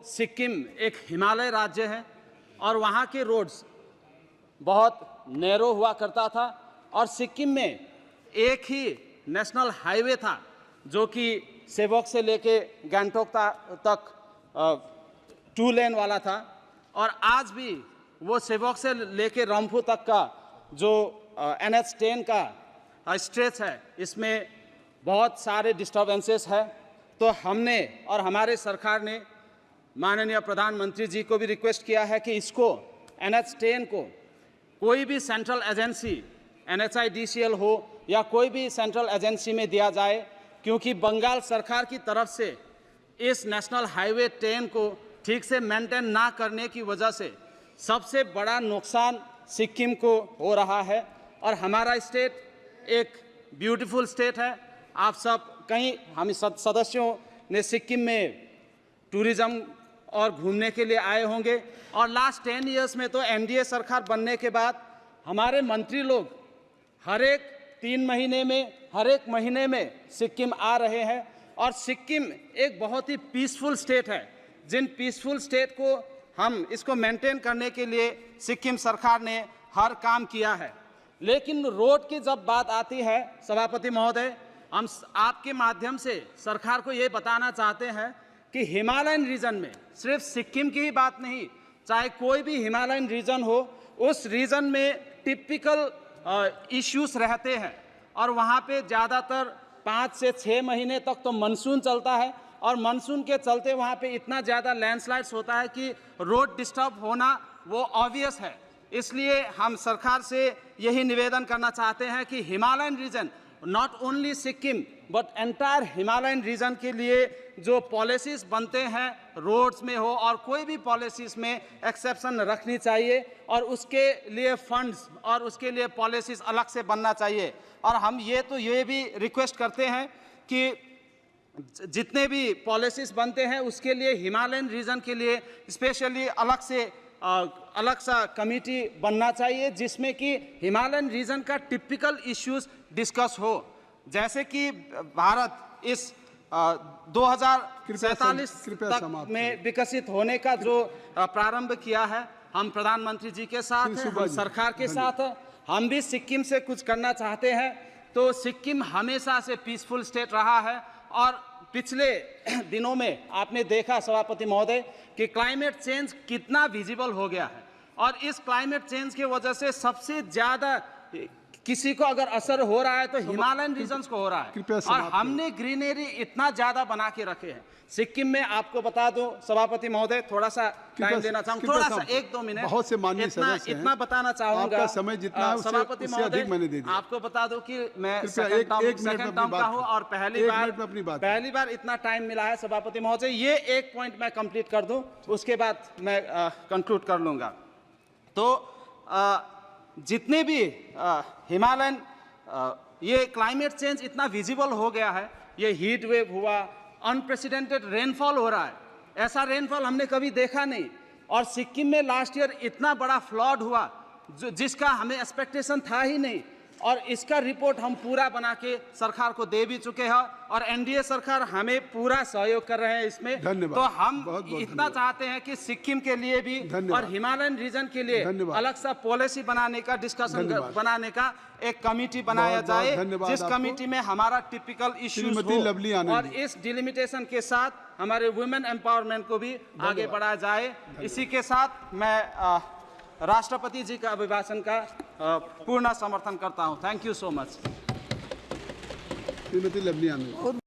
सिक्किम एक हिमालय राज्य है और वहाँ के रोड्स बहुत नैरो हुआ करता था और सिक्किम में एक ही नेशनल हाईवे था जो कि सेवक से लेके गैंगटोक तक 2 लेन वाला था। और आज भी वो सेवक से लेके रंफू तक का जो NH10 का स्ट्रेच है, इसमें बहुत सारे डिस्टर्बेंसेस है। तो हमने और हमारे सरकार ने माननीय प्रधानमंत्री जी को भी रिक्वेस्ट किया है कि इसको NH10 को कोई भी सेंट्रल एजेंसी NHIDCL हो या कोई भी सेंट्रल एजेंसी में दिया जाए, क्योंकि बंगाल सरकार की तरफ से इस नेशनल हाईवे 10 को ठीक से मेंटेन ना करने की वजह से सबसे बड़ा नुकसान सिक्किम को हो रहा है। और हमारा स्टेट एक ब्यूटीफुल स्टेट है। आप सब कहीं हम सदस्यों ने सिक्किम में टूरिज़्म और घूमने के लिए आए होंगे और लास्ट 10 इयर्स में तो NDA सरकार बनने के बाद हमारे मंत्री लोग हर एक 3 महीने में, हर एक महीने में सिक्किम आ रहे हैं। और सिक्किम एक बहुत ही पीसफुल स्टेट है। जिन पीसफुल स्टेट को हम इसको मेंटेन करने के लिए सिक्किम सरकार ने हर काम किया है। लेकिन रोड की जब बात आती है सभापति महोदय, हम आपके माध्यम से सरकार को ये बताना चाहते हैं कि हिमालयन रीजन में सिर्फ सिक्किम की ही बात नहीं, चाहे कोई भी हिमालयन रीजन हो, उस रीजन में टिपिकल इश्यूज रहते हैं और वहाँ पे ज़्यादातर 5 से 6 महीने तक तो मानसून चलता है और मानसून के चलते वहाँ पे इतना ज़्यादा लैंडस्लाइड्स होता है कि रोड डिस्टर्ब होना वो ऑब्वियस है। इसलिए हम सरकार से यही निवेदन करना चाहते हैं कि Himalayan region, not only Sikkim but entire Himalayan region के लिए जो पॉलिसीज़ बनते हैं रोड्स में हो और कोई भी पॉलिसीज़ में एक्सेप्शन रखनी चाहिए और उसके लिए फंड्स और उसके लिए पॉलिसीज़ अलग से बनना चाहिए। और हम ये भी रिक्वेस्ट करते हैं कि जितने भी पॉलिसीज़ बनते हैं उसके लिए हिमालयन रीजन के लिए स्पेशली अलग सा कमेटी बनना चाहिए जिसमें कि हिमालयन रीजन का टिपिकल इश्यूज डिस्कस हो। जैसे कि भारत इस 2047 तक में विकसित होने का जो प्रारंभ किया है, हम प्रधानमंत्री जी के साथ हैं, हम सरकार के साथ हैं, हम भी सिक्किम से कुछ करना चाहते हैं। तो सिक्किम हमेशा से पीसफुल स्टेट रहा है और पिछले दिनों में आपने देखा सभापति महोदय कि क्लाइमेट चेंज कितना विजिबल हो गया है और इस क्लाइमेट चेंज की वजह से सबसे ज़्यादा किसी को अगर असर हो रहा है तो हिमालयन रीजन्स को हो रहा है। और हमने ग्रीनरी इतना ज़्यादा बना के रखे हैं सिक्किम में। आपको बता दूं सभापति महोदय, थोड़ा सा टाइम देना चाहूँगा, थोड़ा सा 1-2 मिनट, बहुत से माननीय सदस्य हैं, इतना बताना चाहूँगा। समय जितना है सभापति महोदय, आपको बता दूं कि मैं सेकंड टर्म का हूँ और पहली बार इतना टाइम मिला है सभापति महोदय। ये एक पॉइंट मैं कंप्लीट कर दूं, उसके बाद मैं कंक्लूड कर लूँगा। तो जितने भी हिमालयन ये क्लाइमेट चेंज इतना विजिबल हो गया है, ये हीट वेव हुआ, अनप्रेसिडेंटेड रेनफॉल हो रहा है, ऐसा रेनफॉल हमने कभी देखा नहीं। और सिक्किम में लास्ट ईयर इतना बड़ा फ्लड हुआ जिसका हमें एक्सपेक्टेशन था ही नहीं और इसका रिपोर्ट हम पूरा बना के सरकार को दे भी चुके हैं और NDA सरकार हमें पूरा सहयोग कर रहे हैं इसमें। तो हम इतना चाहते हैं कि सिक्किम के लिए भी और हिमालयन रीजन के लिए अलग सा पॉलिसी बनाने का, डिस्कशन बनाने का एक कमेटी बनाया जाए जिस कमेटी में हमारा टिपिकल इश्यूज हो और इस डिलिमिटेशन के साथ हमारे वुमेन एम्पावरमेंट को भी आगे बढ़ाया जाए। इसी के साथ मैं राष्ट्रपति जी का अभिभाषण का पूर्ण समर्थन करता हूं। Thank you so much. Shrimati Lovely Anand.